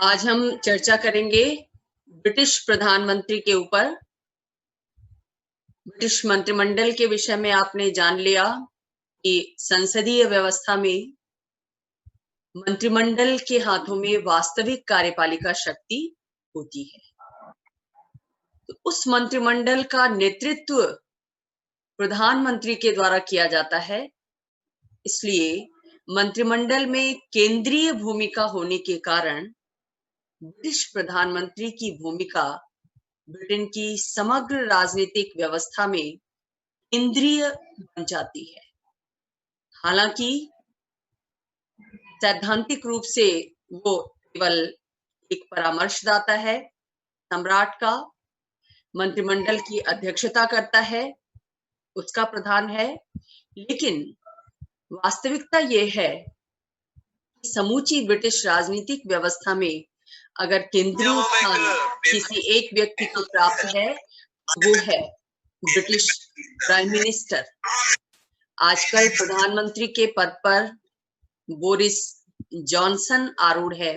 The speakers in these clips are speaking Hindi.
आज हम चर्चा करेंगे ब्रिटिश प्रधानमंत्री के ऊपर। ब्रिटिश मंत्रिमंडल के विषय में आपने जान लिया कि संसदीय व्यवस्था में मंत्रिमंडल के हाथों में वास्तविक कार्यपालिका शक्ति होती है। तो उस मंत्रिमंडल का नेतृत्व प्रधानमंत्री के द्वारा किया जाता है। इसलिए मंत्रिमंडल में केंद्रीय भूमिका होने के कारण ब्रिटिश प्रधानमंत्री की भूमिका ब्रिटेन की समग्र राजनीतिक व्यवस्था में केंद्रीय बन जाती है। हालांकि सैद्धांतिक रूप से वो केवल एक परामर्शदाता है, सम्राट का मंत्रिमंडल की अध्यक्षता करता है, उसका प्रधान है। लेकिन वास्तविकता ये है कि समूची ब्रिटिश राजनीतिक व्यवस्था में अगर केंद्रीय स्थान किसी एक व्यक्ति को प्राप्त है, वो है ब्रिटिश प्राइम मिनिस्टर। आजकल प्रधानमंत्री के पद पर बोरिस जॉनसन आरूढ़ है,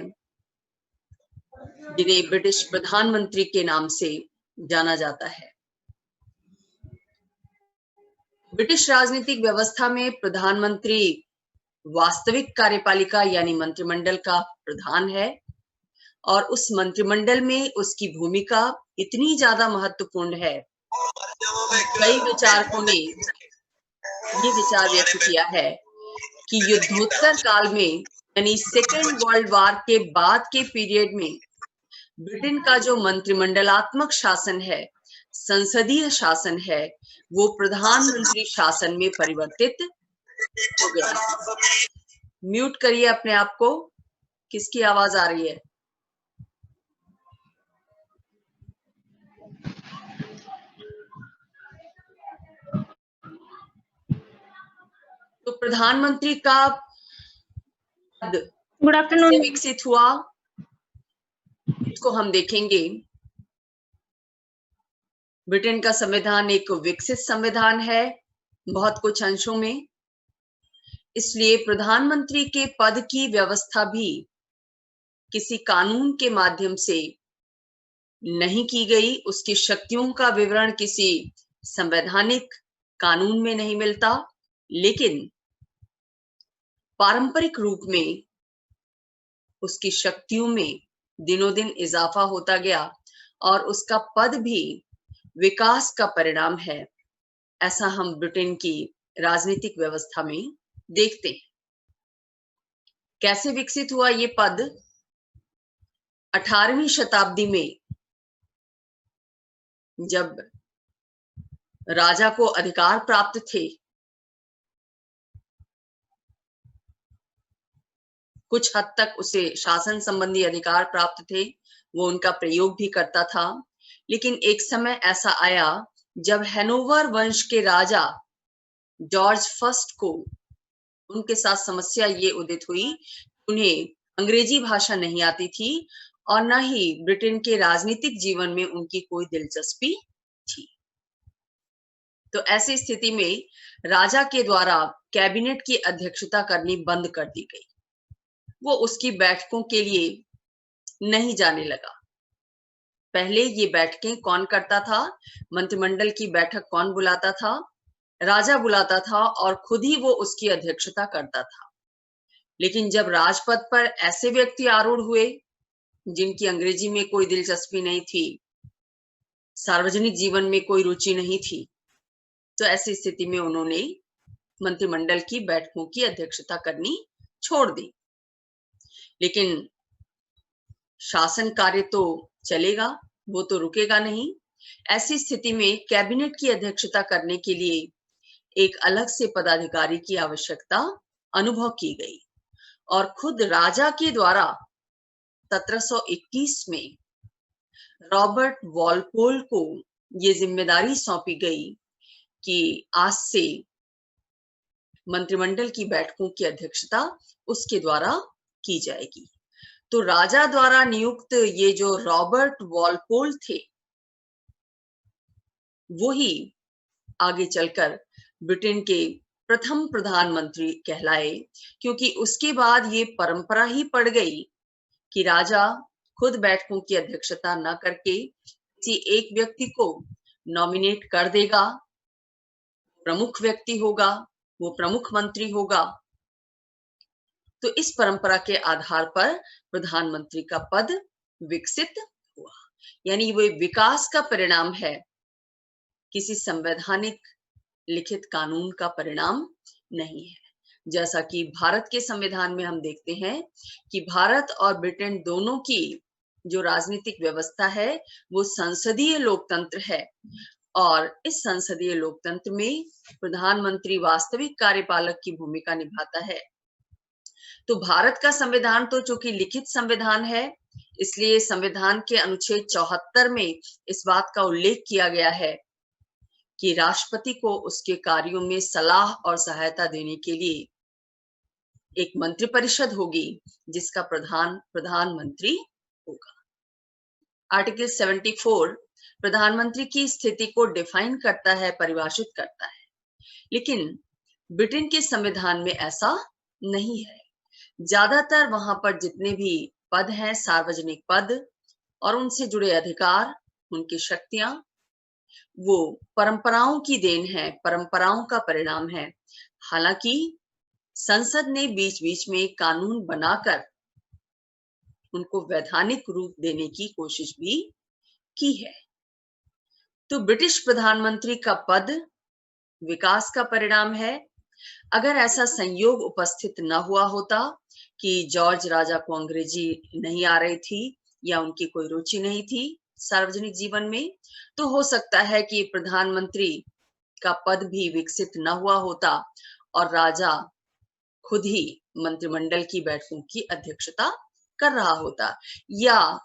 जिन्हें ब्रिटिश प्रधानमंत्री के नाम से जाना जाता है। ब्रिटिश राजनीतिक व्यवस्था में प्रधानमंत्री वास्तविक कार्यपालिका यानी मंत्रिमंडल का प्रधान है और उस मंत्रिमंडल में उसकी भूमिका इतनी ज्यादा महत्वपूर्ण है। कई विचारकों ने ये विचार व्यक्त किया है कि युद्धोत्तर काल में यानी सेकेंड वर्ल्ड वार के बाद के पीरियड में ब्रिटेन का जो मंत्रिमंडलात्मक शासन है, संसदीय शासन है, वो प्रधानमंत्री शासन में परिवर्तित हो गया। म्यूट करिए अपने आप को, किसकी आवाज आ रही है? तो प्रधानमंत्री का पद गुड आफ्टरनून कैसे विकसित हुआ, इसको हम देखेंगे। ब्रिटेन का संविधान एक विकसित संविधान है बहुत कुछ अंशों में, इसलिए प्रधानमंत्री के पद की व्यवस्था भी किसी कानून के माध्यम से नहीं की गई। उसकी शक्तियों का विवरण किसी संवैधानिक कानून में नहीं मिलता, लेकिन पारंपरिक रूप में उसकी शक्तियों में दिनों दिन इजाफा होता गया और उसका पद भी विकास का परिणाम है। ऐसा हम ब्रिटेन की राजनीतिक व्यवस्था में देखते हैं। कैसे विकसित हुआ ये पद? 18वीं शताब्दी में जब राजा को अधिकार प्राप्त थे, कुछ हद तक उसे शासन संबंधी अधिकार प्राप्त थे, वो उनका प्रयोग भी करता था। लेकिन एक समय ऐसा आया जब हैनोवर वंश के राजा जॉर्ज फर्स्ट को उनके साथ समस्या ये उदित हुई, उन्हें अंग्रेजी भाषा नहीं आती थी और न ही ब्रिटेन के राजनीतिक जीवन में उनकी कोई दिलचस्पी थी। तो ऐसी स्थिति में राजा के द्वारा कैबिनेट की अध्यक्षता करनी बंद कर दी गई। वो उसकी बैठकों के लिए नहीं जाने लगा। पहले ये बैठकें कौन करता था? मंत्रिमंडल की बैठक कौन बुलाता था? राजा बुलाता था और खुद ही वो उसकी अध्यक्षता करता था। लेकिन जब राजपद पर ऐसे व्यक्ति आरूढ़ हुए जिनकी अंग्रेजी में कोई दिलचस्पी नहीं थी, सार्वजनिक जीवन में कोई रुचि नहीं थी, तो ऐसी स्थिति में उन्होंने मंत्रिमंडल की बैठकों की अध्यक्षता करनी छोड़ दी। लेकिन शासन कार्य तो चलेगा, वो तो रुकेगा नहीं। ऐसी स्थिति में कैबिनेट की अध्यक्षता करने के लिए एक अलग से पदाधिकारी की आवश्यकता अनुभव की गई और खुद राजा के द्वारा 1721 में रॉबर्ट वॉलपोल को ये जिम्मेदारी सौंपी गई कि आज से मंत्रिमंडल की बैठकों की अध्यक्षता उसके द्वारा की जाएगी। तो राजा द्वारा नियुक्त ये जो रॉबर्ट वॉलपोल थे, वो ही आगे चलकर ब्रिटेन के प्रथम प्रधानमंत्री कहलाए, क्योंकि उसके बाद ये परंपरा ही पड़ गई कि राजा खुद बैठकों की अध्यक्षता न करके किसी एक व्यक्ति को नॉमिनेट कर देगा, प्रमुख व्यक्ति होगा, वो प्रमुख मंत्री होगा। तो इस परंपरा के आधार पर प्रधानमंत्री का पद विकसित हुआ। यानी वो विकास का परिणाम है, किसी संवैधानिक लिखित कानून का परिणाम नहीं है। जैसा कि भारत के संविधान में हम देखते हैं कि भारत और ब्रिटेन दोनों की जो राजनीतिक व्यवस्था है वो संसदीय लोकतंत्र है, और इस संसदीय लोकतंत्र में प्रधानमंत्री वास्तविक कार्यपालक की भूमिका निभाता है। तो भारत का संविधान तो चूंकि लिखित संविधान है, इसलिए संविधान के अनुच्छेद 74 में इस बात का उल्लेख किया गया है कि राष्ट्रपति को उसके कार्यों में सलाह और सहायता देने के लिए एक मंत्रिपरिषद होगी जिसका प्रधानमंत्री होगा। आर्टिकल 74 प्रधानमंत्री की स्थिति को डिफाइन करता है, परिभाषित करता है, लेकिन ब्रिटेन के संविधान में ऐसा नहीं है। ज्यादातर वहां पर जितने भी पद हैं, सार्वजनिक पद और उनसे जुड़े अधिकार, उनकी शक्तियां, वो परंपराओं की देन है, परंपराओं का परिणाम है। हालांकि संसद ने बीच बीच में कानून बनाकर उनको वैधानिक रूप देने की कोशिश भी की है। तो ब्रिटिश प्रधानमंत्री का पद विकास का परिणाम है। अगर ऐसा संयोग उपस्थित न हुआ होता कि जॉर्ज राजा को अंग्रेजी नहीं आ रही थी या उनकी कोई रुचि नहीं थी सार्वजनिक जीवन में, तो हो सकता है कि प्रधानमंत्री का पद भी विकसित न हुआ होता और राजा खुद ही मंत्रिमंडल की बैठकों की अध्यक्षता कर रहा होता, या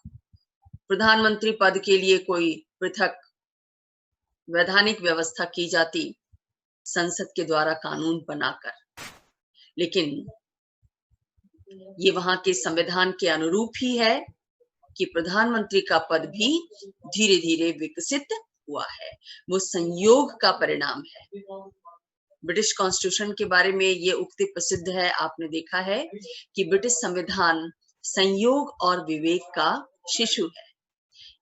प्रधानमंत्री पद के लिए कोई पृथक वैधानिक व्यवस्था की जाती संसद के द्वारा कानून बनाकर। लेकिन ये वहां के संविधान के अनुरूप ही है कि प्रधानमंत्री का पद भी धीरे धीरे विकसित हुआ है, वो संयोग का परिणाम है। ब्रिटिश कॉन्स्टिट्यूशन के बारे में ये उक्ति प्रसिद्ध है, आपने देखा है कि ब्रिटिश संविधान संयोग और विवेक का शिशु है।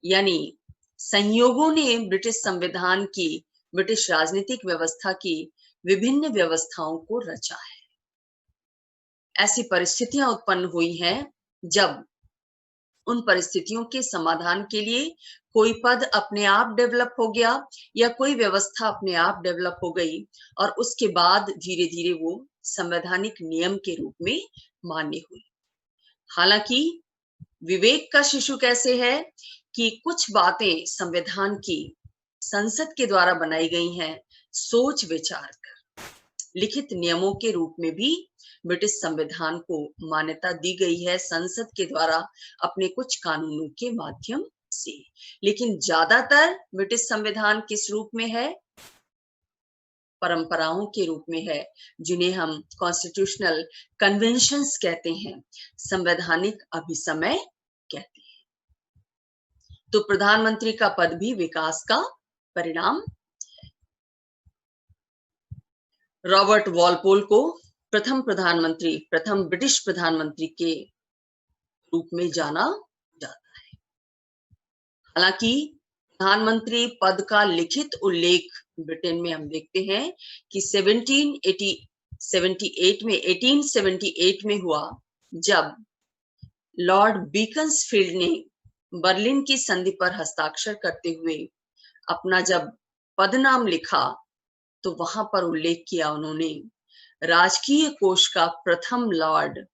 यानी संयोगों ने ब्रिटिश संविधान की, ब्रिटिश राजनीतिक व्यवस्था की विभिन्न व्यवस्थाओं को रचा है। ऐसी परिस्थितियां उत्पन्न हुई हैं जब उन परिस्थितियों के समाधान के लिए कोई पद अपने आप डेवलप हो गया या कोई व्यवस्था अपने आप डेवलप हो गई और उसके बाद धीरे धीरे वो संवैधानिक नियम के रूप में मान्य हुई। हालांकि विवेक का शिशु कैसे है कि कुछ बातें संविधान की संसद के द्वारा बनाई गई हैं सोच विचार कर। लिखित नियमों के रूप में भी ब्रिटिश संविधान को मान्यता दी गई है संसद के द्वारा अपने कुछ कानूनों के माध्यम से। लेकिन ज्यादातर ब्रिटिश संविधान किस रूप में है? परंपराओं के रूप में है, जिन्हें हम कॉन्स्टिट्यूशनल कन्वेंशंस कहते हैं, संवैधानिक अभिसमय कहते हैं। तो प्रधानमंत्री का पद भी विकास का परिणाम है। रॉबर्ट वॉलपोल को प्रथम ब्रिटिश प्रधानमंत्री के रूप में जाना जाता है। हालांकि प्रधानमंत्री पद का लिखित उल्लेख ब्रिटेन में हम देखते हैं कि 1878 में हुआ, जब लॉर्ड बीकन्सफील्ड ने बर्लिन की संधि पर हस्ताक्षर करते हुए अपना जब पदनाम लिखा तो वहां पर उल्लेख किया उन्होंने राजकीय कोष का प्रथम लॉर्ड,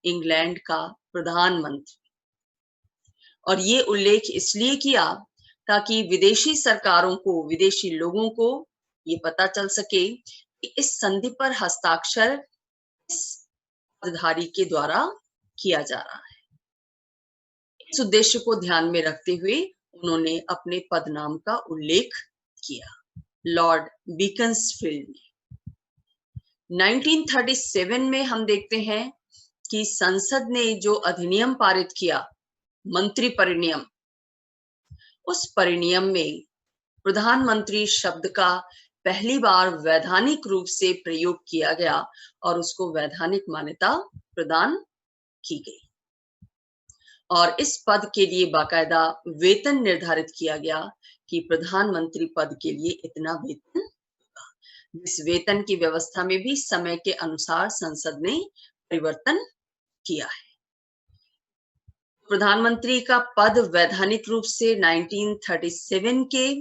इंग्लैंड का प्रधानमंत्री। और ये उल्लेख इसलिए किया ताकि विदेशी सरकारों को, विदेशी लोगों को ये पता चल सके कि इस संधि पर हस्ताक्षर किस पदधारी के द्वारा किया जा रहा है। इस उद्देश्य को ध्यान में रखते हुए उन्होंने अपने पदनाम का उल्लेख किया, लॉर्ड बीकन्सफील्ड ने। 1937 में हम देखते हैं कि संसद ने जो अधिनियम पारित किया, मंत्री परिनियम, उस परिनियम में प्रधानमंत्री शब्द का पहली बार वैधानिक रूप से प्रयोग किया गया और उसको वैधानिक मान्यता प्रदान की गई। और इस पद के लिए बाकायदा वेतन निर्धारित किया गया कि प्रधानमंत्री पद के लिए इतना वेतन। इस वेतन की व्यवस्था में भी समय के अनुसार संसद ने परिवर्तन किया है। प्रधानमंत्री का पद वैधानिक रूप से 1937 के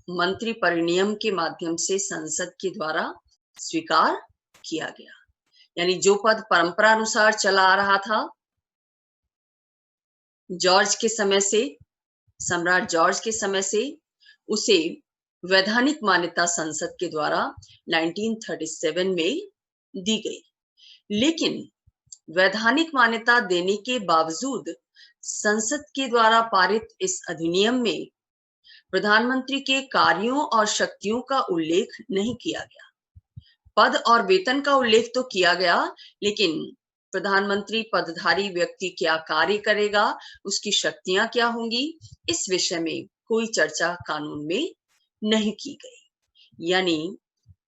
मंत्री परिनियम के माध्यम से संसद के द्वारा स्वीकार किया गया। यानी जो पद परंपरा अनुसार चला आ रहा था जॉर्ज के समय से, सम्राट जॉर्ज के समय से, उसे वैधानिक मान्यता संसद के द्वारा 1937 में दी गई। लेकिन वैधानिक मान्यता देने के बावजूद संसद के द्वारा पारित इस अधिनियम में प्रधानमंत्री के कार्यों और शक्तियों का उल्लेख नहीं किया गया। पद और वेतन का उल्लेख तो किया गया, लेकिन प्रधानमंत्री पदधारी व्यक्ति क्या कार्य करेगा, उसकी शक्तियां क्या होंगी, इस विषय में कोई चर्चा कानून में नहीं की गई। यानी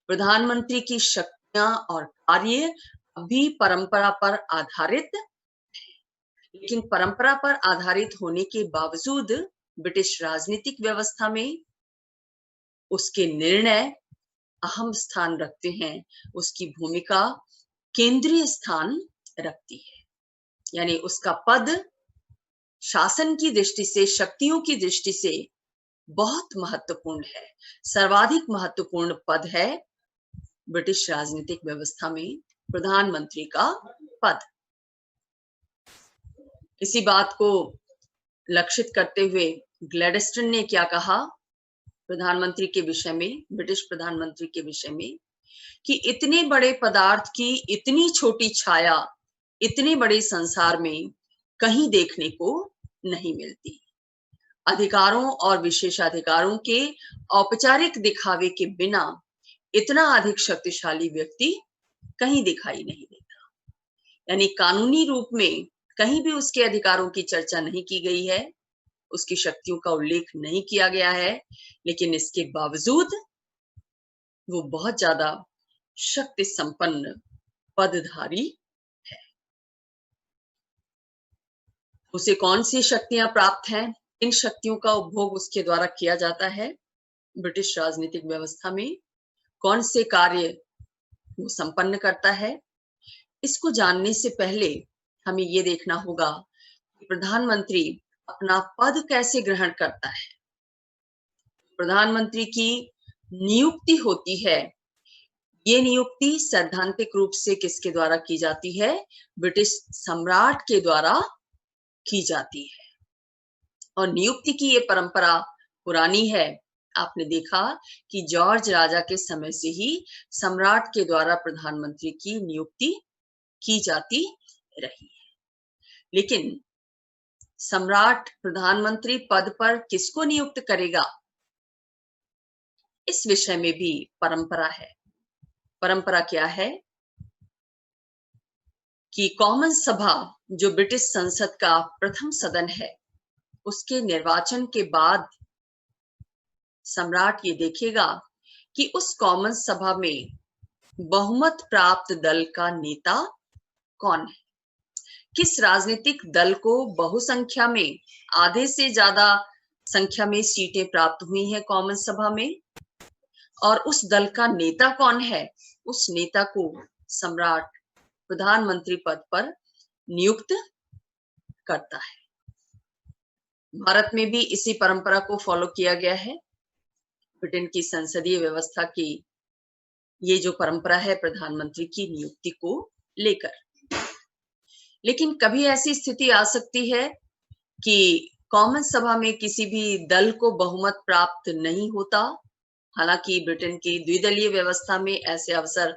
प्रधानमंत्री की शक्तियां और कार्य अभी परंपरा पर आधारित है। लेकिन परंपरा पर आधारित होने के बावजूद ब्रिटिश राजनीतिक व्यवस्था में उसके निर्णय अहम स्थान रखते हैं, उसकी भूमिका केंद्रीय स्थान रखती है। यानी उसका पद शासन की दृष्टि से, शक्तियों की दृष्टि से बहुत महत्वपूर्ण है, सर्वाधिक महत्वपूर्ण पद है ब्रिटिश राजनीतिक व्यवस्था में प्रधानमंत्री का पद। इसी बात को लक्षित करते हुए ग्लैडस्टन ने क्या कहा प्रधानमंत्री के विषय में, ब्रिटिश प्रधानमंत्री के विषय में, कि इतने बड़े पदार्थ की इतनी छोटी छाया इतने बड़े संसार में कहीं देखने को नहीं मिलती। अधिकारों और विशेषाधिकारों के औपचारिक दिखावे के बिना इतना अधिक शक्तिशाली व्यक्ति कहीं दिखाई नहीं देता। यानी कानूनी रूप में कहीं भी उसके अधिकारों की चर्चा नहीं की गई है, उसकी शक्तियों का उल्लेख नहीं किया गया है, लेकिन इसके बावजूद वो बहुत ज्यादा शक्ति संपन्न पदधारी है। उसे कौन सी शक्तियां प्राप्त हैं, इन शक्तियों का उपभोग उसके द्वारा किया जाता है ब्रिटिश राजनीतिक व्यवस्था में, कौन से कार्य वो संपन्न करता है, इसको जानने से पहले हमें ये देखना होगा कि प्रधानमंत्री अपना पद कैसे ग्रहण करता है। प्रधानमंत्री की नियुक्ति होती है, ये नियुक्ति सैद्धांतिक रूप से किसके द्वारा की जाती है, ब्रिटिश सम्राट के द्वारा की जाती है। और नियुक्ति की ये परंपरा पुरानी है। आपने देखा कि जॉर्ज राजा के समय से ही सम्राट के द्वारा प्रधानमंत्री की नियुक्ति की जाती रही है। लेकिन सम्राट प्रधानमंत्री पद पर किसको नियुक्त करेगा, इस विषय में भी परंपरा है। परंपरा क्या है कि कॉमन सभा, जो ब्रिटिश संसद का प्रथम सदन है, उसके निर्वाचन के बाद सम्राट ये देखेगा कि उस कॉमन सभा में बहुमत प्राप्त दल का नेता कौन है, किस राजनीतिक दल को बहुसंख्या में, आधे से ज्यादा संख्या में सीटें प्राप्त हुई हैं कॉमन सभा में, और उस दल का नेता कौन है, उस नेता को सम्राट प्रधानमंत्री पद पर नियुक्त करता है। भारत में भी इसी परंपरा को फॉलो किया गया है। ब्रिटेन की संसदीय व्यवस्था की ये जो परंपरा है प्रधानमंत्री की नियुक्ति को लेकर। लेकिन कभी ऐसी स्थिति आ सकती है कि कॉमन सभा में किसी भी दल को बहुमत प्राप्त नहीं होता। हालांकि ब्रिटेन की द्विदलीय व्यवस्था में ऐसे अवसर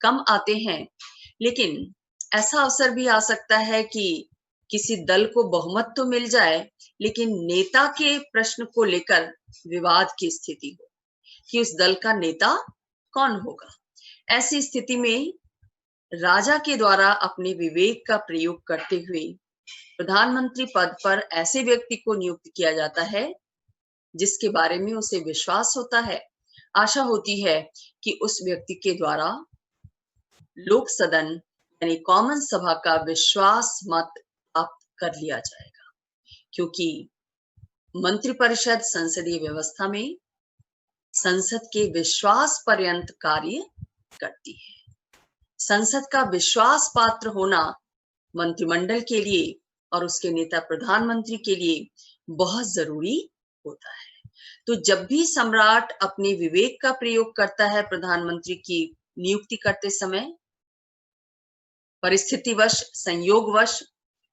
कम आते हैं, लेकिन ऐसा अवसर भी आ सकता है कि किसी दल को बहुमत तो मिल जाए, लेकिन नेता के प्रश्न को लेकर विवाद की स्थिति हो कि उस दल का नेता कौन होगा। ऐसी स्थिति में राजा के द्वारा अपने विवेक का प्रयोग करते हुए प्रधानमंत्री पद पर ऐसे व्यक्ति को नियुक्त किया जाता है जिसके बारे में उसे विश्वास होता है, आशा होती है कि उस व्यक्ति के द्वारा लोक सदन यानी कॉमन सभा का विश्वास मत प्राप्त कर लिया जाएगा, क्योंकि मंत्रिपरिषद संसदीय व्यवस्था में संसद के विश्वास पर्यंत कार्य करती है। संसद का विश्वास पात्र होना मंत्रिमंडल के लिए और उसके नेता प्रधानमंत्री के लिए बहुत जरूरी होता है। तो जब भी सम्राट अपने विवेक का प्रयोग करता है प्रधानमंत्री की नियुक्ति करते समय, परिस्थितिवश, संयोगवश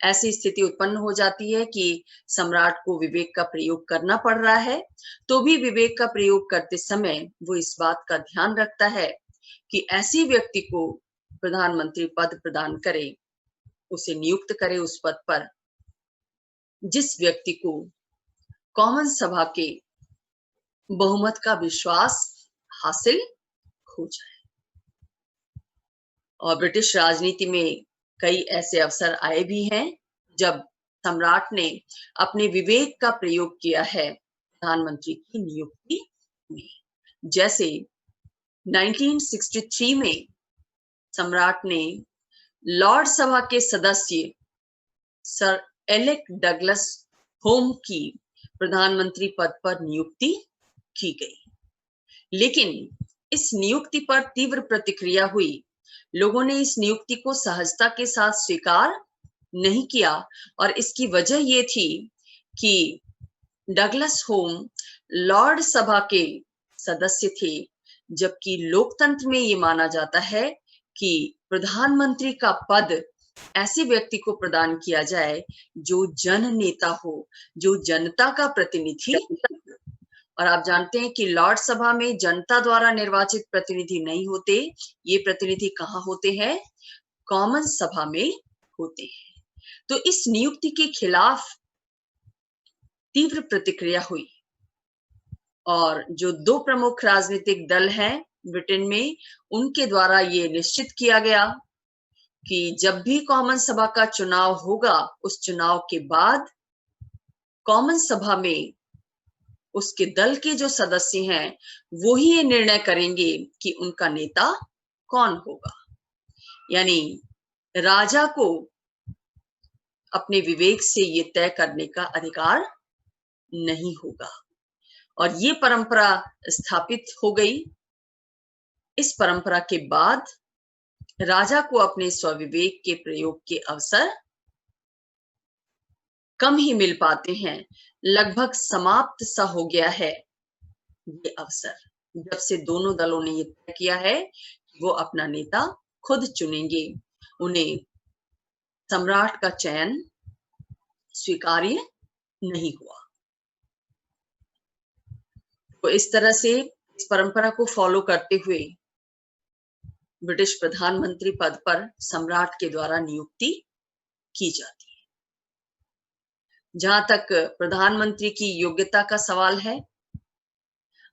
ऐसी स्थिति उत्पन्न हो जाती है कि सम्राट को विवेक का प्रयोग करना पड़ रहा है, तो भी विवेक का प्रयोग करते समय वो इस बात का ध्यान रखता है कि ऐसी व्यक्ति को प्रधानमंत्री पद प्रदान करे, उसे नियुक्त करे उस पद पर जिस व्यक्ति को कॉमन सभा के बहुमत का विश्वास हासिल हो जाए। और ब्रिटिश राजनीति में कई ऐसे अवसर आए भी हैं जब सम्राट ने अपने विवेक का प्रयोग किया है प्रधानमंत्री की नियुक्ति में। जैसे 1963 में सम्राट ने लॉर्ड सभा के सदस्य सर एलेक डगलस होम की प्रधानमंत्री पद पर नियुक्ति की गई, लेकिन इस नियुक्ति पर तीव्र प्रतिक्रिया हुई। लोगों ने इस नियुक्ति को सहजता के साथ स्वीकार नहीं किया और इसकी वजह ये थी कि डगलस होम लॉर्ड सभा के सदस्य थे, जबकि लोकतंत्र में ये माना जाता है कि प्रधानमंत्री का पद ऐसे व्यक्ति को प्रदान किया जाए जो जननेता हो, जो जनता का प्रतिनिधि। और आप जानते हैं कि लॉर्ड सभा में जनता द्वारा निर्वाचित प्रतिनिधि नहीं होते, ये प्रतिनिधि कहाँ होते हैं? कॉमन सभा में होते हैं। तो इस नियुक्ति के खिलाफ तीव्र प्रतिक्रिया हुई और जो दो प्रमुख राजनीतिक दल हैं ब्रिटेन में, उनके द्वारा ये निश्चित किया गया कि जब भी कॉमन सभा का चुनाव होगा, उस चुनाव के बाद कॉमन सभा में उसके दल के जो सदस्य हैं वो ही ये निर्णय करेंगे कि उनका नेता कौन होगा। यानी राजा को अपने विवेक से ये तय करने का अधिकार नहीं होगा और ये परंपरा स्थापित हो गई। इस परंपरा के बाद राजा को अपने स्वविवेक के प्रयोग के अवसर कम ही मिल पाते हैं। लगभग समाप्त सा हो गया है ये अवसर, जब से दोनों दलों ने ये तय किया है कि वो अपना नेता खुद चुनेंगे। उन्हें सम्राट का चयन स्वीकार्य नहीं हुआ। तो इस तरह से इस परंपरा को फॉलो करते हुए ब्रिटिश प्रधानमंत्री पद पर सम्राट के द्वारा नियुक्ति की जाती है। जहां तक प्रधानमंत्री की योग्यता का सवाल है,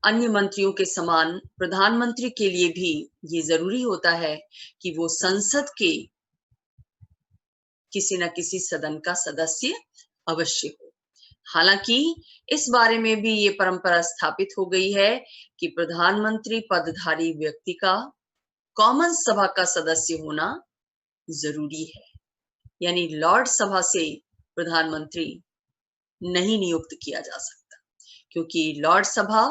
अन्य मंत्रियों के समान प्रधानमंत्री के लिए भी ये जरूरी होता है कि वो संसद के किसी न किसी सदन का सदस्य अवश्य हो। हालांकि इस बारे में भी ये परंपरा स्थापित हो गई है कि प्रधानमंत्री पदधारी व्यक्ति का कॉमन सभा का सदस्य होना जरूरी है। यानी लॉर्ड सभा से प्रधानमंत्री नहीं नियुक्त किया जा सकता, क्योंकि लॉर्ड सभा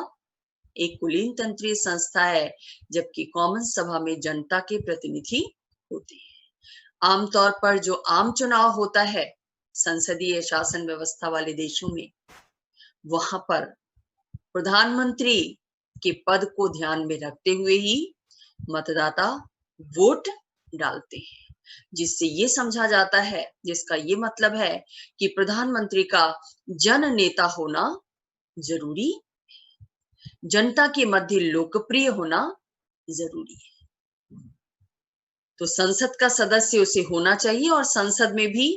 एक कुलीन तंत्रीय संस्था है, जबकि कॉमन सभा में जनता के प्रतिनिधि होते हैं। आमतौर पर जो आम चुनाव होता है संसदीय शासन व्यवस्था वाले देशों में, वहां पर प्रधानमंत्री के पद को ध्यान में रखते हुए ही मतदाता वोट डालते हैं, जिससे ये समझा जाता है, जिसका ये मतलब है कि प्रधानमंत्री का जन नेता होना जरूरी है, जनता के मध्य लोकप्रिय होना जरूरी है। तो संसद का सदस्य उसे होना चाहिए और संसद में भी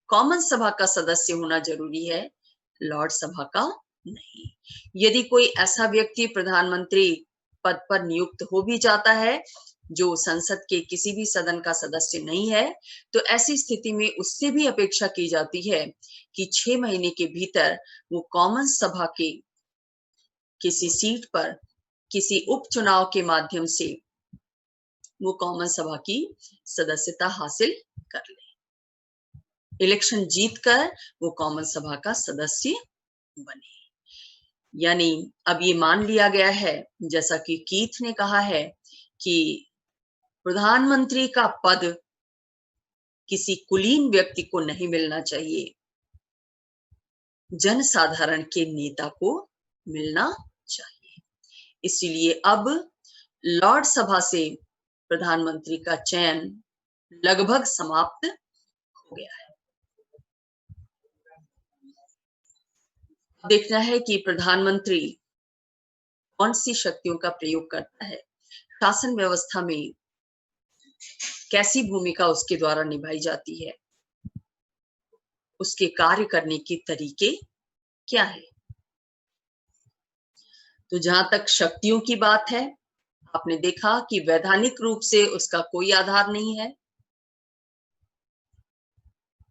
कॉमन सभा का सदस्य होना जरूरी है, लॉर्ड सभा का नहीं। यदि कोई ऐसा व्यक्ति प्रधानमंत्री पद पर नियुक्त हो भी जाता है जो संसद के किसी भी सदन का सदस्य नहीं है, तो ऐसी स्थिति में उससे भी अपेक्षा की जाती है कि 6 महीने के भीतर वो कॉमन सभा के किसी सीट पर किसी उपचुनाव के माध्यम से वो कॉमन सभा की सदस्यता हासिल कर ले। इलेक्शन जीतकर वो कॉमन सभा का सदस्य बने। यानी अब ये मान लिया गया है, जैसा कि कीथ ने कहा है, कि प्रधानमंत्री का पद किसी कुलीन व्यक्ति को नहीं मिलना चाहिए, जनसाधारण के नेता को मिलना चाहिए। इसीलिए अब लॉर्ड सभा से प्रधानमंत्री का चयन लगभग समाप्त हो गया है। देखना है कि प्रधानमंत्री कौन सी शक्तियों का प्रयोग करता है, शासन व्यवस्था में कैसी भूमिका उसके द्वारा निभाई जाती है, उसके कार्य करने के तरीके क्या है। तो जहां तक शक्तियों की बात है, आपने देखा कि वैधानिक रूप से उसका कोई आधार नहीं है,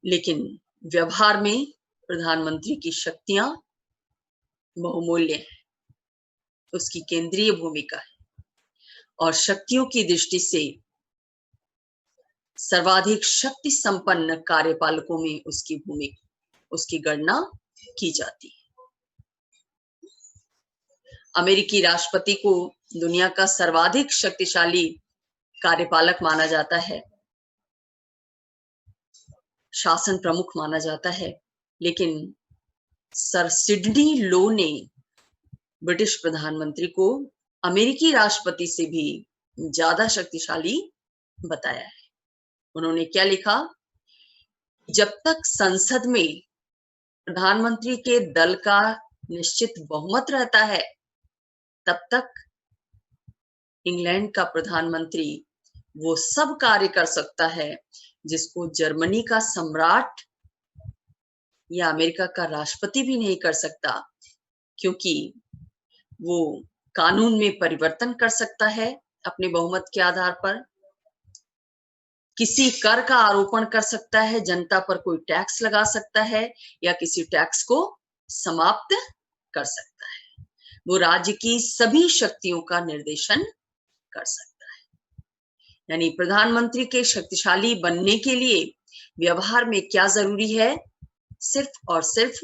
लेकिन व्यवहार में प्रधानमंत्री की शक्तियां बहुमूल्य है, उसकी केंद्रीय भूमिका है, और शक्तियों की दृष्टि से सर्वाधिक शक्ति संपन्न कार्यपालकों में उसकी भूमिका, उसकी गणना की जाती है। अमेरिकी राष्ट्रपति को दुनिया का सर्वाधिक शक्तिशाली कार्यपालक माना जाता है, शासन प्रमुख माना जाता है, लेकिन सर सिडनी लो ने ब्रिटिश प्रधानमंत्री को अमेरिकी राष्ट्रपति से भी ज्यादा शक्तिशाली बताया है। उन्होंने क्या लिखा? जब तक संसद में प्रधानमंत्री के दल का निश्चित बहुमत रहता है, तब तक इंग्लैंड का प्रधानमंत्री वो सब कार्य कर सकता है जिसको जर्मनी का सम्राट या अमेरिका का राष्ट्रपति भी नहीं कर सकता, क्योंकि वो कानून में परिवर्तन कर सकता है अपने बहुमत के आधार पर, किसी कर का आरोपण कर सकता है, जनता पर कोई टैक्स लगा सकता है, या किसी टैक्स को समाप्त कर सकता है। वो राज्य की सभी शक्तियों का निर्देशन कर सकता है। यानी प्रधानमंत्री के शक्तिशाली बनने के लिए व्यवहार में क्या जरूरी है? सिर्फ और सिर्फ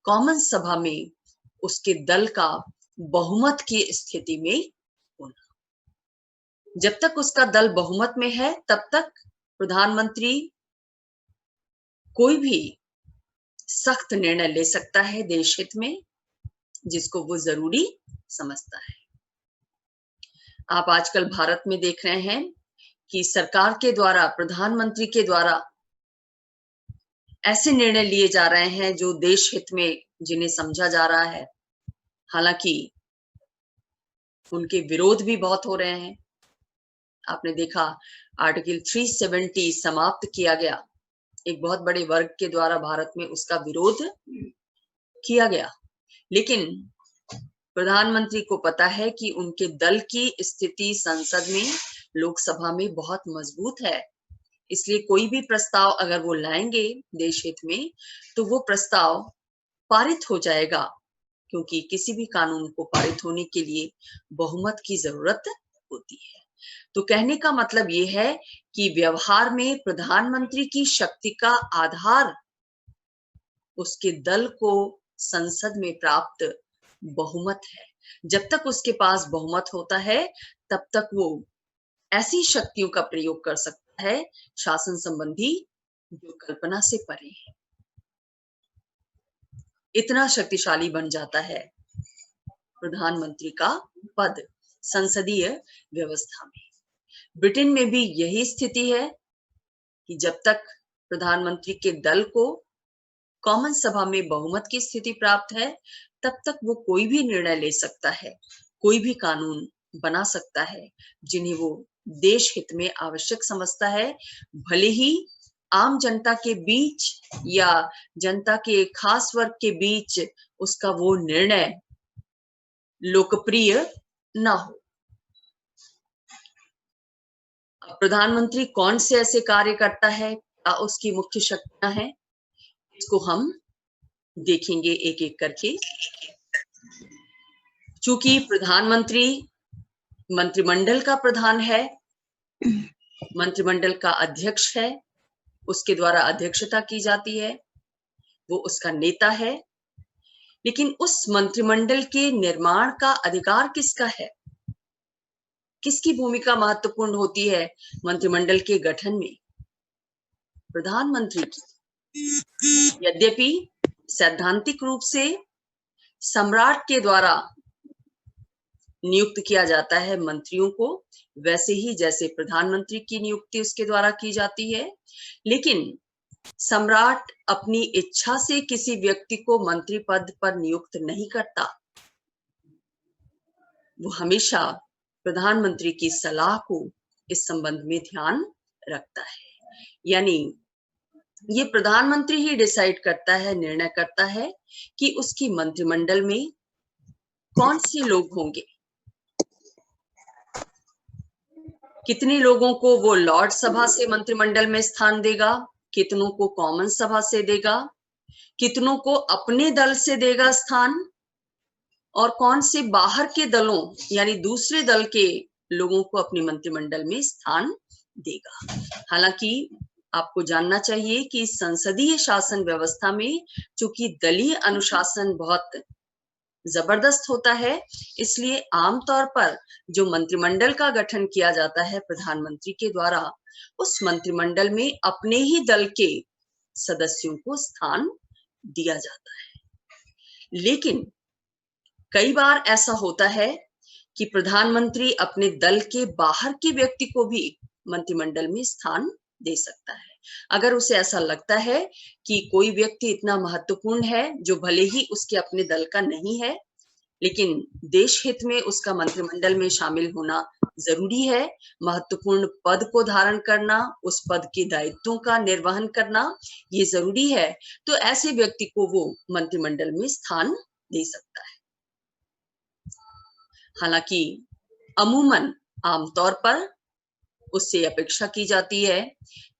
कॉमन सभा में उसके दल का बहुमत की स्थिति में होना। जब तक उसका दल बहुमत में है, तब तक प्रधानमंत्री कोई भी सख्त निर्णय ले सकता है देश हित में, जिसको वो जरूरी समझता है। आप आजकल भारत में देख रहे हैं कि सरकार के द्वारा, प्रधानमंत्री के द्वारा ऐसे निर्णय लिए जा रहे हैं जो देश हित में जिन्हें समझा जा रहा है, हालांकि उनके विरोध भी बहुत हो रहे हैं। आपने देखा आर्टिकल 370 समाप्त किया गया, एक बहुत बड़े वर्ग के द्वारा भारत में उसका विरोध किया गया, लेकिन प्रधानमंत्री को पता है कि उनके दल की स्थिति संसद में, लोकसभा में बहुत मजबूत है, इसलिए कोई भी प्रस्ताव अगर वो लाएंगे देश हित में, तो वो प्रस्ताव पारित हो जाएगा, क्योंकि किसी भी कानून को पारित होने के लिए बहुमत की जरूरत होती है। तो कहने का मतलब ये है कि व्यवहार में प्रधानमंत्री की शक्ति का आधार उसके दल को संसद में प्राप्त बहुमत है। जब तक उसके पास बहुमत होता है, तब तक वो ऐसी शक्तियों का प्रयोग कर सकता है शासन संबंधी जो कल्पना से परे है। इतना शक्तिशाली बन जाता है प्रधानमंत्री का पद संसदीय व्यवस्था में। ब्रिटेन में भी यही स्थिति है कि जब तक प्रधानमंत्री के दल को कॉमन सभा में बहुमत की स्थिति प्राप्त है, तब तक वो कोई भी निर्णय ले सकता है, कोई भी कानून बना सकता है जिन्हें वो देश हित में आवश्यक समझता है, भले ही आम जनता के बीच या जनता के खास वर्ग के बीच उसका वो निर्णय लोकप्रिय ना हो। प्रधानमंत्री कौन से ऐसे कार्य करता है, क्या उसकी मुख्य शक्तियां हैं, इसको हम देखेंगे एक एक करके। चूंकि प्रधानमंत्री मंत्रिमंडल का प्रधान है, मंत्रिमंडल का अध्यक्ष है, उसके द्वारा अध्यक्षता की जाती है, वो उसका नेता है। लेकिन उस मंत्रिमंडल के निर्माण का अधिकार किसका है? किसकी भूमिका महत्वपूर्ण होती है मंत्रिमंडल के गठन में? प्रधानमंत्री की। यद्यपि सैद्धांतिक रूप से सम्राट के द्वारा नियुक्त किया जाता है मंत्रियों को, वैसे ही जैसे प्रधानमंत्री की नियुक्ति उसके द्वारा की जाती है, लेकिन सम्राट अपनी इच्छा से किसी व्यक्ति को मंत्री पद पर नियुक्त नहीं करता। वो हमेशा प्रधानमंत्री की सलाह को इस संबंध में ध्यान रखता है। यानी ये प्रधानमंत्री ही डिसाइड करता है, निर्णय करता है कि उसकी मंत्रिमंडल में कौन से लोग होंगे, कितने लोगों को वो लॉर्ड सभा से मंत्रिमंडल में स्थान देगा, कितनों को कॉमन सभा से देगा, कितनों को अपने दल से देगा स्थान, और कौन से बाहर के दलों यानी दूसरे दल के लोगों को अपने मंत्रिमंडल में स्थान देगा। हालांकि आपको जानना चाहिए कि संसदीय शासन व्यवस्था में चूंकि दलीय अनुशासन बहुत जबरदस्त होता है, इसलिए आमतौर पर जो मंत्रिमंडल का गठन किया जाता है प्रधानमंत्री के द्वारा, उस मंत्रिमंडल में अपने ही दल के सदस्यों को स्थान दिया जाता है। लेकिन कई बार ऐसा होता है कि प्रधानमंत्री अपने दल के बाहर के व्यक्ति को भी मंत्रिमंडल में स्थान दे सकता है। अगर उसे ऐसा लगता है कि कोई व्यक्ति इतना महत्वपूर्ण है जो भले ही उसके अपने दल का नहीं है, लेकिन देश हित में उसका मंत्रिमंडल में शामिल होना जरूरी है, महत्वपूर्ण पद को धारण करना, उस पद के दायित्वों का निर्वहन करना ये जरूरी है, तो ऐसे व्यक्ति को वो मंत्रिमंडल में स्थान दे सकता है। हालांकि अमूमन आमतौर पर उससे अपेक्षा की जाती है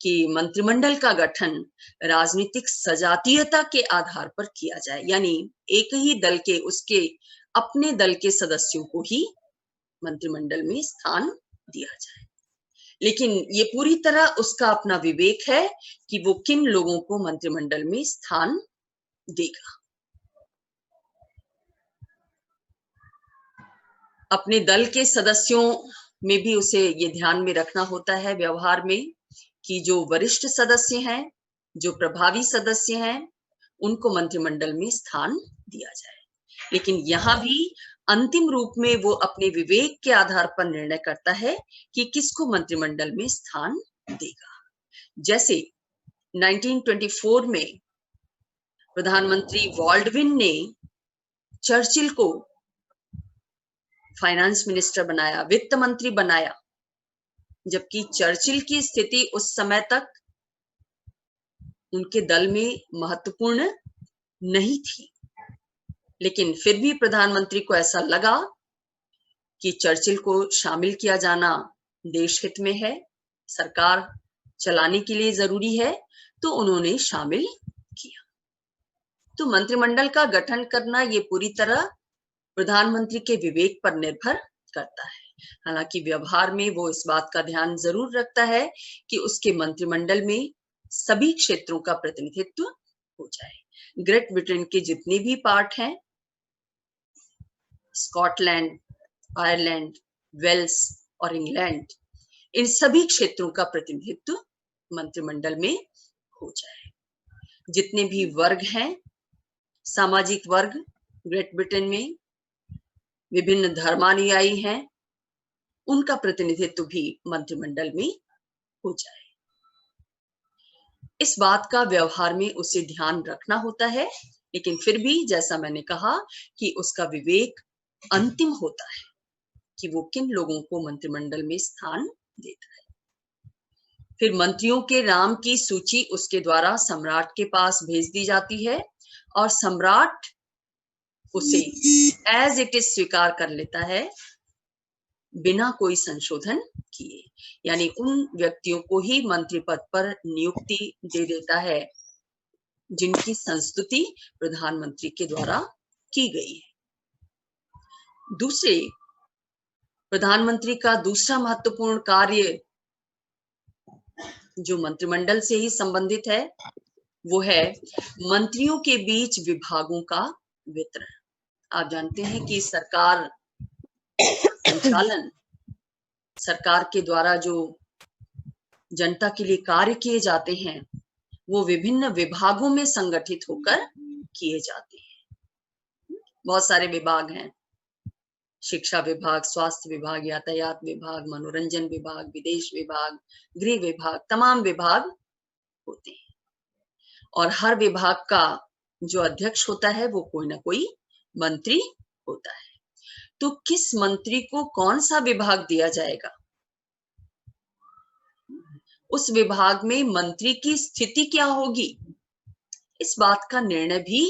कि मंत्रिमंडल का गठन राजनीतिक सजातीयता के आधार पर किया जाए, यानी एक ही दल के उसके अपने दल के सदस्यों को ही मंत्रिमंडल में स्थान दिया जाए। लेकिन ये पूरी तरह उसका अपना विवेक है कि वो किन लोगों को मंत्रिमंडल में स्थान देगा। अपने दल के सदस्यों में भी उसे ये ध्यान में रखना होता है व्यवहार में कि जो वरिष्ठ सदस्य हैं, जो प्रभावी सदस्य हैं, उनको मंत्रिमंडल में स्थान दिया जाए। लेकिन यहाँ भी अंतिम रूप में वो अपने विवेक के आधार पर निर्णय करता है कि किसको मंत्रिमंडल में स्थान देगा। जैसे 1924 में प्रधानमंत्री बॉल्डविन ने चर्चिल को फाइनेंस मिनिस्टर बनाया, वित्त मंत्री बनाया, जबकि चर्चिल की स्थिति उस समय तक उनके दल में महत्वपूर्ण नहीं थी। लेकिन फिर भी प्रधानमंत्री को ऐसा लगा कि चर्चिल को शामिल किया जाना देश हित में है, सरकार चलाने के लिए जरूरी है, तो उन्होंने शामिल किया। तो मंत्रिमंडल का गठन करना ये पूरी तरह प्रधानमंत्री के विवेक पर निर्भर करता है। हालांकि व्यवहार में वो इस बात का ध्यान जरूर रखता है कि उसके मंत्रिमंडल में सभी क्षेत्रों का प्रतिनिधित्व हो जाए। ग्रेट ब्रिटेन के जितने भी पार्ट हैं, स्कॉटलैंड, आयरलैंड, वेल्स और इंग्लैंड, इन सभी क्षेत्रों का प्रतिनिधित्व मंत्रिमंडल में हो जाए। जितने भी वर्ग हैं, सामाजिक वर्ग ग्रेट ब्रिटेन में, विभिन्न धर्मानुयायी हैं, उनका प्रतिनिधित्व भी मंत्रिमंडल में हो जाए। इस बात का व्यवहार में उसे ध्यान रखना होता है, लेकिन फिर भी जैसा मैंने कहा कि उसका विवेक अंतिम होता है कि वो किन लोगों को मंत्रिमंडल में स्थान देता है। फिर मंत्रियों के नाम की सूची उसके द्वारा सम्राट के पास भेज दी जाती है और सम्राट उसे एज इट इज स्वीकार कर लेता है बिना कोई संशोधन किए, यानी उन व्यक्तियों को ही मंत्री पद पर नियुक्ति दे देता है जिनकी संस्तुति प्रधानमंत्री के द्वारा की गई है। दूसरे, प्रधानमंत्री का दूसरा महत्वपूर्ण कार्य जो मंत्रिमंडल से ही संबंधित है वो है मंत्रियों के बीच विभागों का वितरण। आप जानते हैं कि सरकार संचालन, सरकार के द्वारा जो जनता के लिए कार्य किए जाते हैं वो विभिन्न विभागों में संगठित होकर किए जाते हैं। बहुत सारे विभाग हैं, शिक्षा विभाग, स्वास्थ्य विभाग, यातायात विभाग, मनोरंजन विभाग, विदेश विभाग, गृह विभाग, तमाम विभाग होते हैं और हर विभाग का जो अध्यक्ष होता है वो कोई ना कोई मंत्री होता है। तो किस मंत्री को कौन सा विभाग दिया जाएगा, उस विभाग में मंत्री की स्थिति क्या होगी, इस बात का निर्णय भी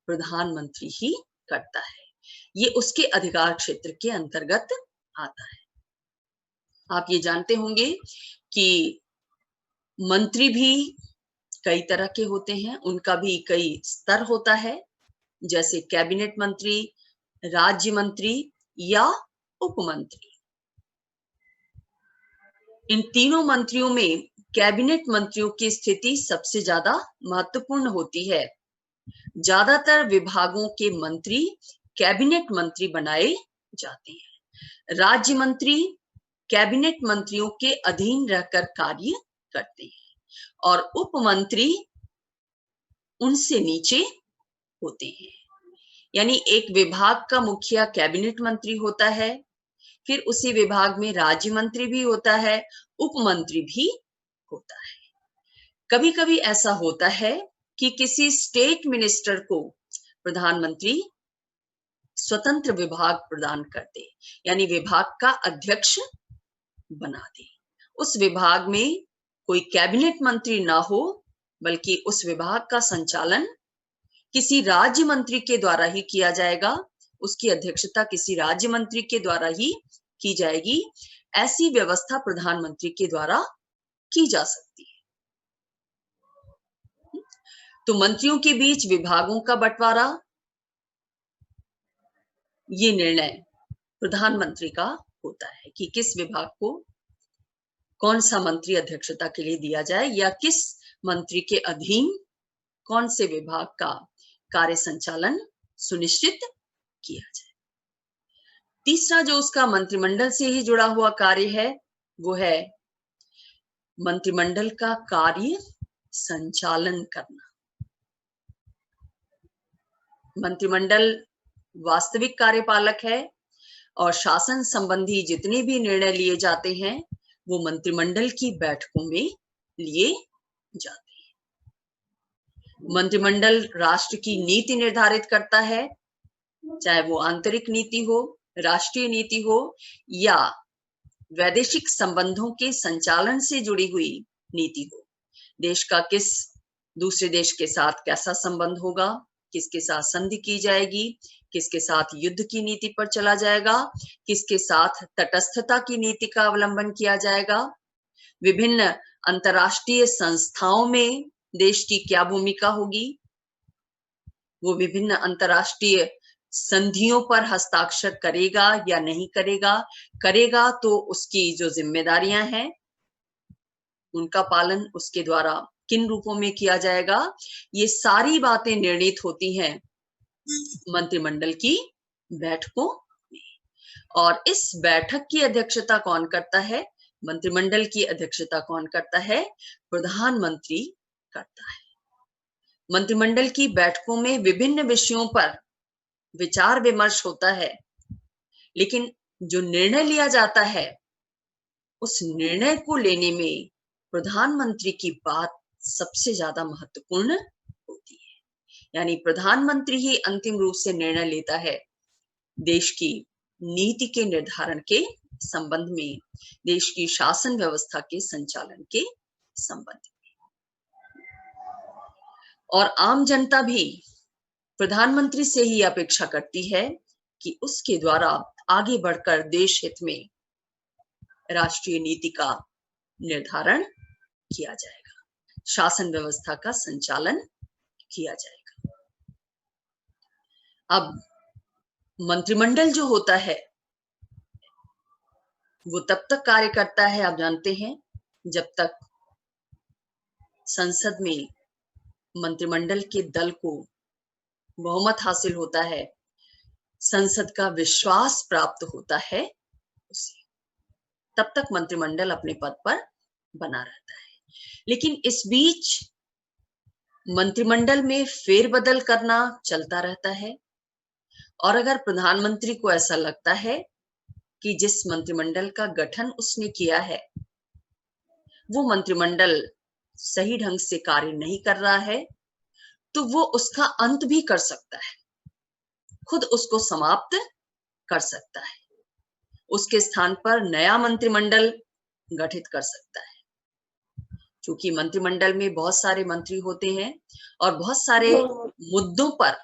प्रधानमंत्री ही करता है। ये उसके अधिकार क्षेत्र के अंतर्गत आता है। आप ये जानते होंगे कि मंत्री भी कई तरह के होते हैं, उनका भी कई स्तर होता है, जैसे कैबिनेट मंत्री, राज्य मंत्री या उपमंत्री। इन तीनों मंत्रियों में कैबिनेट मंत्रियों की स्थिति सबसे ज्यादा महत्वपूर्ण होती है। ज्यादातर विभागों के मंत्री कैबिनेट मंत्री बनाए जाते हैं। राज्य मंत्री कैबिनेट मंत्रियों के अधीन रहकर कार्य करते हैं और उपमंत्री उनसे नीचे होते हैं। यानी एक विभाग का मुखिया कैबिनेट मंत्री होता है, फिर उसी विभाग में राज्य मंत्री भी होता है, उपमंत्री भी होता है। कभी कभी ऐसा होता है कि किसी स्टेट मिनिस्टर को प्रधानमंत्री स्वतंत्र विभाग प्रदान कर दे, यानी विभाग का अध्यक्ष बना दे। उस विभाग में कोई कैबिनेट मंत्री ना हो, बल्कि उस विभाग का संचालन किसी राज्य मंत्री के द्वारा ही किया जाएगा, उसकी अध्यक्षता किसी राज्य मंत्री के द्वारा ही की जाएगी। ऐसी व्यवस्था प्रधानमंत्री के द्वारा की जा सकती है। तो मंत्रियों के बीच विभागों का बंटवारा, ये निर्णय प्रधानमंत्री का होता है कि किस विभाग को कौन सा मंत्री अध्यक्षता के लिए दिया जाए या किस मंत्री के अधीन कौन से विभाग का कार्य संचालन सुनिश्चित किया जाए। तीसरा जो उसका मंत्रिमंडल से ही जुड़ा हुआ कार्य है वो है मंत्रिमंडल का कार्य संचालन करना। मंत्रिमंडल वास्तविक कार्यपालक है और शासन संबंधी जितने भी निर्णय लिए जाते हैं वो मंत्रिमंडल की बैठकों में लिए जाते हैं। मंत्रिमंडल राष्ट्र की नीति निर्धारित करता है, चाहे वो आंतरिक नीति हो, राष्ट्रीय नीति हो या वैदेशिक संबंधों के संचालन से जुड़ी हुई नीति हो। देश का किस दूसरे देश के साथ कैसा संबंध होगा, किसके साथ संधि की जाएगी, किसके साथ युद्ध की नीति पर चला जाएगा, किसके साथ तटस्थता की नीति का अवलंबन किया जाएगा, विभिन्न अंतर्राष्ट्रीय संस्थाओं में देश की क्या भूमिका होगी, वो विभिन्न अंतर्राष्ट्रीय संधियों पर हस्ताक्षर करेगा या नहीं करेगा, करेगा तो उसकी जो जिम्मेदारियां हैं उनका पालन उसके द्वारा किन रूपों में किया जाएगा, ये सारी बातें निर्णित होती हैं मंत्रिमंडल की बैठकों में। और इस बैठक की अध्यक्षता कौन करता है, मंत्रिमंडल की अध्यक्षता कौन करता है, प्रधानमंत्री करता है। मंत्रिमंडल की बैठकों में विभिन्न विषयों पर विचार विमर्श होता है, लेकिन जो निर्णय लिया जाता है उस निर्णय को लेने में प्रधानमंत्री की बात सबसे ज्यादा महत्वपूर्ण होती है। यानी प्रधानमंत्री ही अंतिम रूप से निर्णय लेता है देश की नीति के निर्धारण के संबंध में, देश की शासन व्यवस्था के संचालन के संबंध में। और आम जनता भी प्रधानमंत्री से ही अपेक्षा करती है कि उसके द्वारा आगे बढ़कर देश हित में राष्ट्रीय नीति का निर्धारण किया जाएगा, शासन व्यवस्था का संचालन किया जाएगा। अब मंत्रिमंडल जो होता है वो तब तक कार्य करता है, आप जानते हैं, जब तक संसद में मंत्रिमंडल के दल को बहुमत हासिल होता है, संसद का विश्वास प्राप्त होता है उसे, तब तक मंत्रिमंडल अपने पद पर बना रहता है। लेकिन इस बीच मंत्रिमंडल में फेरबदल करना चलता रहता है, और अगर प्रधानमंत्री को ऐसा लगता है कि जिस मंत्रिमंडल का गठन उसने किया है वो मंत्रिमंडल सही ढंग से कार्य नहीं कर रहा है, तो वो उसका अंत भी कर सकता है, खुद उसको समाप्त कर सकता है, उसके स्थान पर नया मंत्रिमंडल गठित कर सकता है। क्योंकि मंत्रिमंडल में बहुत सारे मंत्री होते हैं और बहुत सारे मुद्दों पर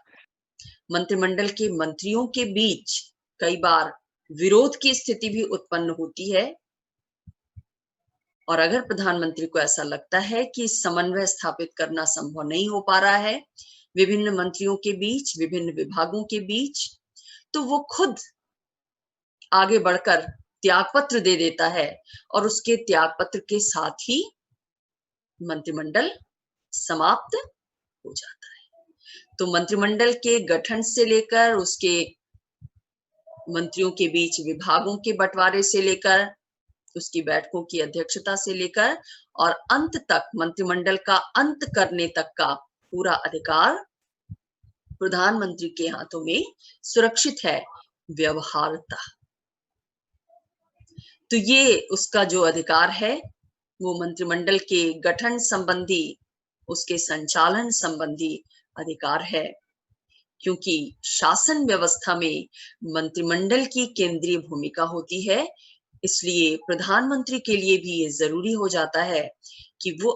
मंत्रिमंडल के मंत्रियों के बीच कई बार विरोध की स्थिति भी उत्पन्न होती है, और अगर प्रधानमंत्री को ऐसा लगता है कि समन्वय स्थापित करना संभव नहीं हो पा रहा है विभिन्न मंत्रियों के बीच, विभिन्न विभागों के बीच, तो वो खुद आगे बढ़कर त्यागपत्र दे देता है, और उसके त्यागपत्र के साथ ही मंत्रिमंडल समाप्त हो जाता है। तो मंत्रिमंडल के गठन से लेकर उसके मंत्रियों के बीच विभागों के बंटवारे से लेकर उसकी बैठकों की अध्यक्षता से लेकर और अंत तक मंत्रिमंडल का अंत करने तक का पूरा अधिकार प्रधानमंत्री के हाथों में सुरक्षित है। व्यवहार्यता, तो ये उसका जो अधिकार है वो मंत्रिमंडल के गठन संबंधी, उसके संचालन संबंधी अधिकार है, क्योंकि शासन व्यवस्था में मंत्रिमंडल की केंद्रीय भूमिका होती है। इसलिए प्रधानमंत्री के लिए भी ये जरूरी हो जाता है कि वो